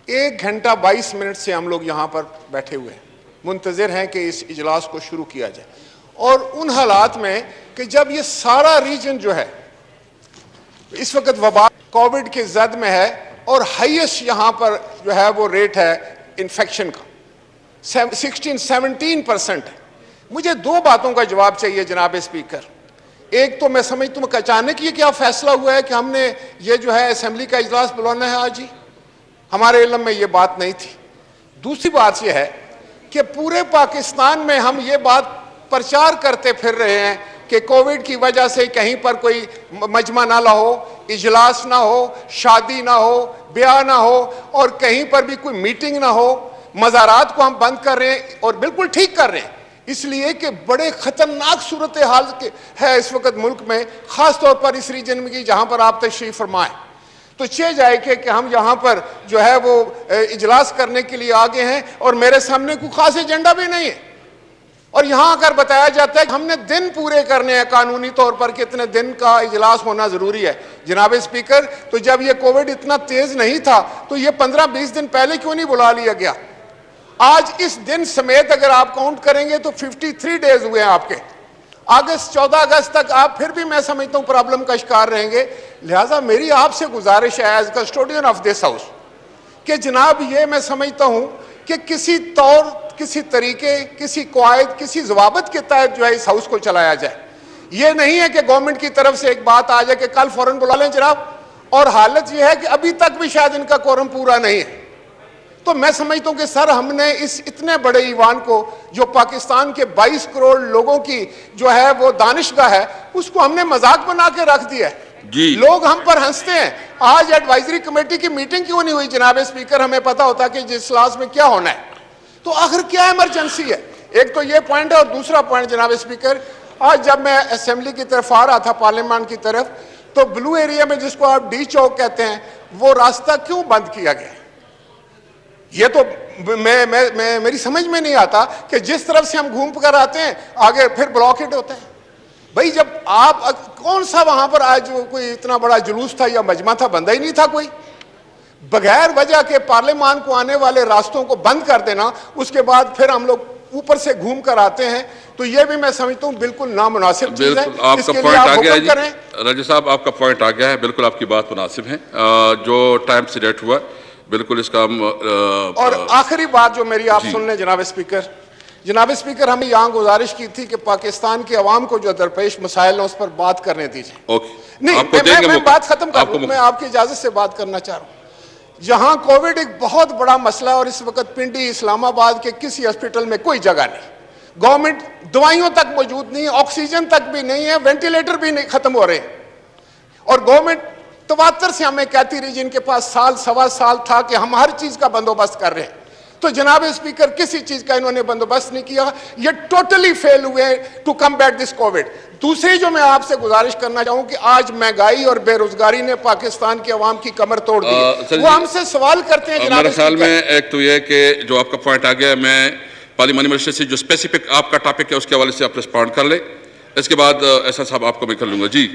1 घंटा 22 मिनट से हम लोग यहाँ पर बैठे हुए हैं, मुंतज़िर हैं कि इस इजलास को शुरू किया जाए। और उन हालात में कि जब ये सारा रीजन जो है इस वक्त वबा कोविड के जद में है और हाईएस्ट यहाँ पर जो है वो रेट है इन्फेक्शन का 16-17% है। मुझे 2 बातों का जवाब चाहिए जनाब स्पीकर। एक तो मैं समझता हूँ कि अचानक ये क्या फैसला हुआ है कि हमने ये जो है असेंबली का इजलास बुलाना है आज ही, हमारे इल्म में ये बात नहीं थी। दूसरी बात यह है कि पूरे पाकिस्तान में हम ये बात प्रचार करते फिर रहे हैं कि कोविड की वजह से कहीं पर कोई मजमा ना हो, इजलास ना हो, शादी ना हो, ब्याह ना हो और कहीं पर भी कोई मीटिंग ना हो। मज़ारात को हम बंद कर रहे हैं और बिल्कुल ठीक कर रहे हैं, इसलिए कि बड़े ख़तरनाक सूरत हाल है इस वक्त मुल्क में, ख़ास तौर पर इस रीजन में की जहाँ पर आप तशरीफ़ फरमाएँ। तो चाह जाए कि हम यहाँ पर जो है वो इजलास करने के लिए आगे हैं और मेरे सामने कोई ख़ास एजेंडा भी नहीं है। और यहाँ अगर बताया जाता है कि हमने दिन पूरे करने हैं कानूनी तौर पर, कितने दिन का इजलास होना ज़रूरी है जनाब स्पीकर, तो जब ये कोविड इतना तेज़ नहीं था तो ये 15-20 दिन पहले क्यों नहीं बुला लिया गया? आज इस दिन समेत अगर आप काउंट करेंगे तो 53 डेज हुए हैं आपके। 14 अगस्त तक आप फिर भी मैं समझता हूँ प्रॉब्लम का शिकार रहेंगे। लिहाजा मेरी आपसे गुजारिश है as custodian of this house कि जनाब ये मैं समझता हूँ कि किसी तौर, किसी तरीके, किसी कवायद, किसी जवाबत के तहत जो है इस हाउस को चलाया जाए। ये नहीं है कि गवर्नमेंट की तरफ से एक बात आ जाए कि कल फौरन बुला लें जनाब, और हालत यह है कि अभी तक भी शायद इनका कोरम पूरा नहीं है। तो मैं समझता हूँ कि सर हमने इस इतने बड़े ईवान को जो पाकिस्तान के 22 करोड़ लोगों की जो है वो दानिशगाह है, उसको हमने मजाक बना के रख दिया है। लोग हम पर हंसते हैं। आज एडवाइजरी कमेटी की मीटिंग क्यों नहीं हुई जनाब स्पीकर? हमें पता होता कि जिस इजलास में क्या होना है। तो आखिर क्या इमरजेंसी है? एक तो ये पॉइंट है और दूसरा पॉइंट जनाब स्पीकर, आज जब मैं असेंबली की तरफ आ रहा था पार्लियामेंट की तरफ, तो ब्लू एरिया में जिसको आप डी चौक कहते हैं वो रास्ता क्यों बंद किया गया? ये तो मेरी समझ में नहीं आता कि जिस तरफ से हम घूम कर आते हैं आगे फिर ब्लॉकेड होता है। भाई जब आप कौन सा वहां पर आज कोई इतना बड़ा जुलूस था या मजमा था, बंदा ही नहीं था कोई। बगैर वजह के पार्लियामान को आने वाले रास्तों को बंद कर देना, उसके बाद फिर हम लोग ऊपर से घूम कर आते हैं, तो ये भी मैं समझता हूँ बिल्कुल नामुनासिब चीज है। आपका पॉइंट आ गया है राजा साहब, आपका पॉइंट आ गया है, बिल्कुल आपकी बात मुनासिब है। जो टाइम से लेट हुआ बिल्कुल इसका और आखिरी बात जो मेरी आप सुन लें जनाब स्पीकर, हमें यहाँ गुजारिश की थी कि पाकिस्तान के अवाम को जो दरपेश मसाइल है उस पर बात करने दीजिए। नहीं, मैं बात खत्म कर रहा हूँ, मैं आपकी इजाजत से बात करना चाह रहा हूँ। जहाँ कोविड एक बहुत बड़ा मसला है और इस वक्त पिंडी इस्लामाबाद के किसी हॉस्पिटल में कोई जगह नहीं, गवर्नमेंट दवाइयों तक मौजूद नहीं, ऑक्सीजन तक भी नहीं है, वेंटिलेटर भी नहीं खत्म हो रहे, और गवर्नमेंट तवातर से हमें कहती रही जिनके पास साल सवा साल था कि हम हर चीज का बंदोबस्त कर रहे हैं। तो जनाब स्पीकर किसी चीज का इन्होंने बंदोबस्त नहीं किया, ये टोटली फेल हुए टू कम्बैट दिस कोविड। दूसरी जो मैं आपसे गुजारिश करना चाहूँ कि आज महंगाई और बेरोजगारी ने पाकिस्तान की आवाम की कमर तोड़ दी। वो हमसे सवाल करते हैं जनाब। मेरे ख्याल में एक तो ये कि जो आपका पॉइंट आ गया, मैं पार्लियामानी मजलिस से जो स्पेसिफिक आपका टॉपिक है उसके हवाले से आप रिस्पॉन्ड कर ले, इसके बाद ऐसा साहब आपको मैं कर लूंगा। जी।